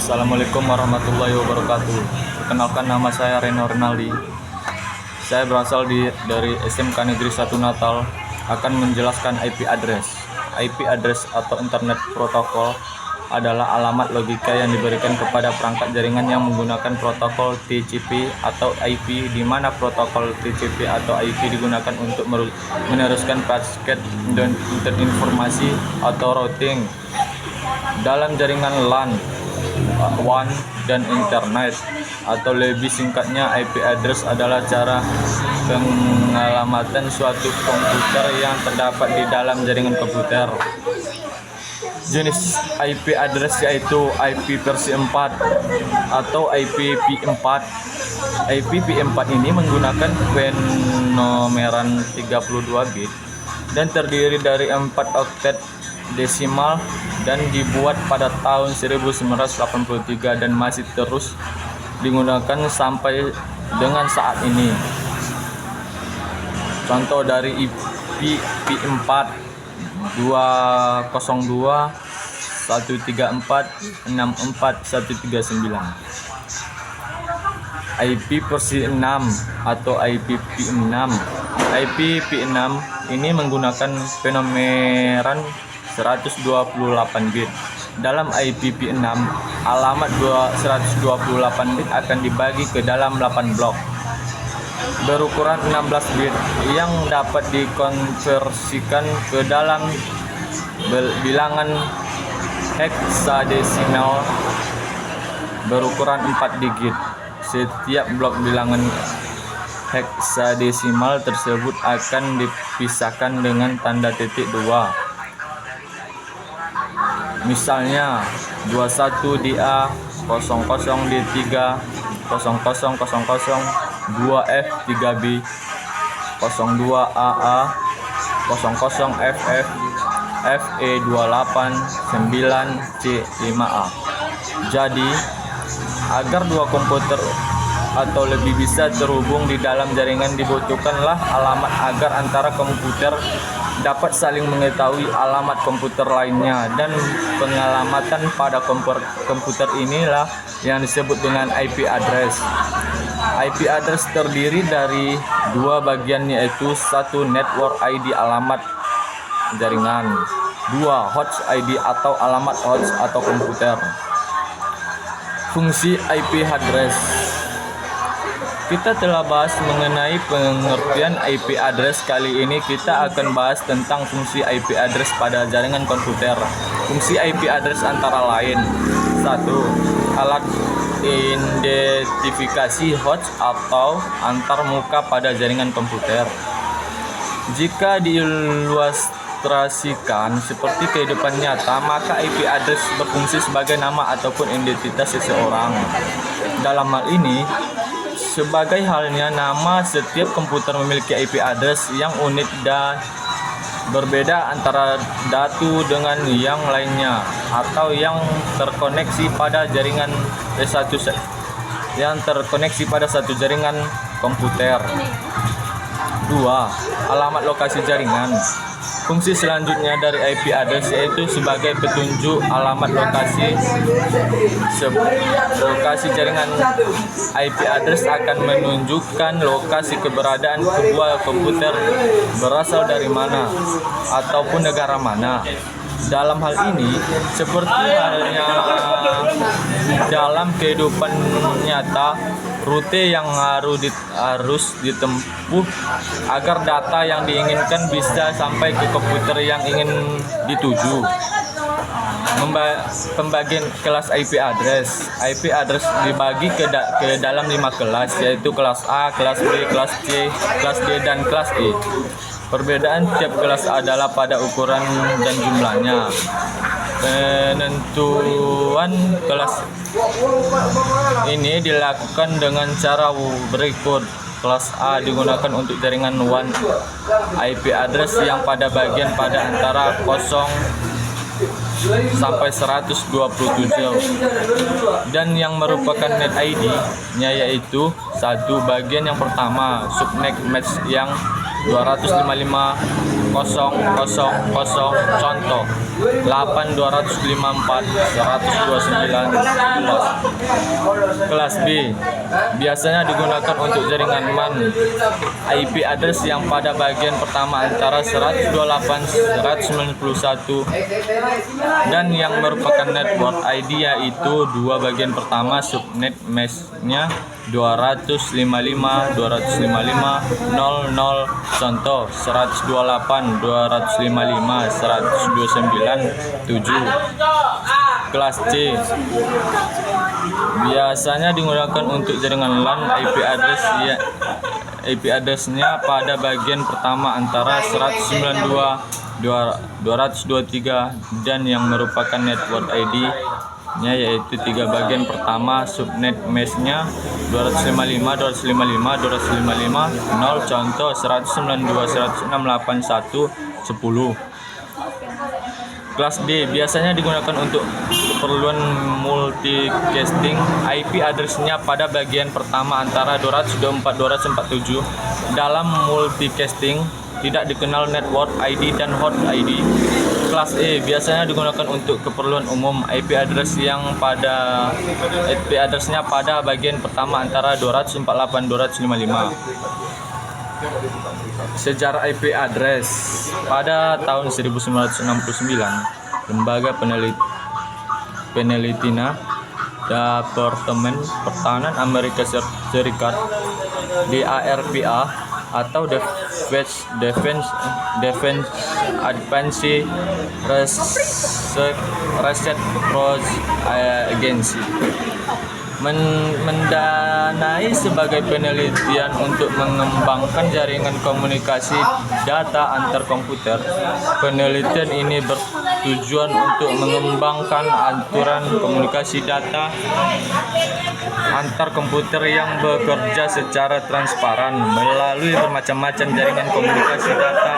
Assalamualaikum warahmatullahi wabarakatuh. Perkenalkan, nama saya Reno Renaldi. Saya berasal dari SMK Negeri 1 Natal. Akan menjelaskan IP address. IP address atau Internet Protocol adalah alamat logika yang diberikan kepada perangkat jaringan yang menggunakan protokol TCP atau IP, di mana protokol TCP atau IP digunakan untuk meneruskan paket dan informasi atau routing dalam jaringan LAN, WAN, dan internet. Atau lebih singkatnya, IP address adalah cara pengalamatan suatu komputer yang terdapat di dalam jaringan komputer. Jenis IP address yaitu IP versi 4 atau IPv4. IPv4 ini menggunakan penomeran 32 bit dan terdiri dari 4 oktet desimal dan dibuat pada tahun 1983 dan masih terus digunakan sampai dengan saat ini. Contoh dari IPv4: 202 134 64 139. IP versi 6 atau IPv6. IPv6 ini menggunakan penomeran 128 bit. Dalam IPv6, alamat 128 bit akan dibagi ke dalam 8 blok berukuran 16 bit yang dapat dikonversikan ke dalam bilangan heksadesimal berukuran 4 digit. Setiap blok bilangan heksadesimal tersebut akan dipisahkan dengan tanda titik 2. Misalnya 21 di A, 00 di 3, 0000, 2F 3B, 02 AA, 00 FF, FE 28, 9C 5A. Jadi, agar dua komputer atau lebih bisa terhubung di dalam jaringan, dibutuhkanlah alamat agar antara komputer dapat saling mengetahui alamat komputer lainnya, dan pengalamatan pada komputer inilah yang disebut dengan IP address. IP address terdiri dari dua bagian, yaitu satu, network ID alamat jaringan, dua, host ID atau alamat host atau komputer. Fungsi IP address. Kita telah bahas mengenai pengertian IP address. Kali ini kita akan bahas tentang fungsi IP address pada jaringan komputer. Fungsi IP address antara lain: 1. Alat identifikasi host atau antarmuka pada jaringan komputer. Jika diilustrasikan seperti kehidupan nyata, maka IP address berfungsi sebagai nama ataupun identitas seseorang. Dalam hal ini, sebagai halnya nama, setiap komputer memiliki IP address yang unik dan berbeda antara satu dengan yang lainnya, atau yang terkoneksi pada jaringan satu jaringan komputer. 2. Alamat lokasi jaringan. Fungsi selanjutnya dari IP address yaitu sebagai petunjuk alamat lokasi jaringan. IP address akan menunjukkan lokasi keberadaan sebuah komputer berasal dari mana ataupun negara mana. Dalam hal ini, seperti halnya dalam kehidupan nyata, rute yang harus ditempuh agar data yang diinginkan bisa sampai ke komputer yang ingin dituju. Pembagian kelas IP address. IP address dibagi ke dalam 5 kelas, yaitu kelas A, kelas B, kelas C, kelas D, dan kelas E. Perbedaan tiap kelas adalah pada ukuran dan jumlahnya. Penentuan kelas ini dilakukan dengan cara berikut. Kelas A digunakan untuk jaringan WAN. IP address yang pada bagian pada antara 0 sampai 127, dan yang merupakan net ID-nya yaitu 1. Bagian yang pertama, subnet match yang 255.0.0.0 contoh. 8254 129 kelas B biasanya digunakan untuk jaringan MAN IP address yang pada bagian pertama antara 128 191 dan yang merupakan network ID yaitu dua bagian pertama subnet mesh-nya 255 255 00 contoh 128 255 129 7. Kelas C biasanya digunakan untuk jaringan LAN IP address-nya pada bagian pertama antara 192 223 dan yang merupakan network ID-nya yaitu tiga bagian pertama subnet mesh-nya 255 255 255 0 contoh 192 168 1 10. Kelas D biasanya digunakan untuk keperluan multicasting IP address-nya pada bagian pertama antara 224 247. Dalam multicasting tidak dikenal network ID dan host ID. Kelas E biasanya digunakan untuk keperluan umum IP address yang pada IP address-nya pada bagian pertama antara 248 255. Sejarah IP address. Pada tahun 1969, Lembaga Penelitian Departemen Pertahanan Amerika Serikat DARPA atau Defense Advanced Research Agency mendanai sebagai penelitian untuk mengembangkan jaringan komunikasi data antar komputer. Penelitian ini bertujuan untuk mengembangkan aturan komunikasi data antar komputer yang bekerja secara transparan melalui bermacam-macam jaringan komunikasi data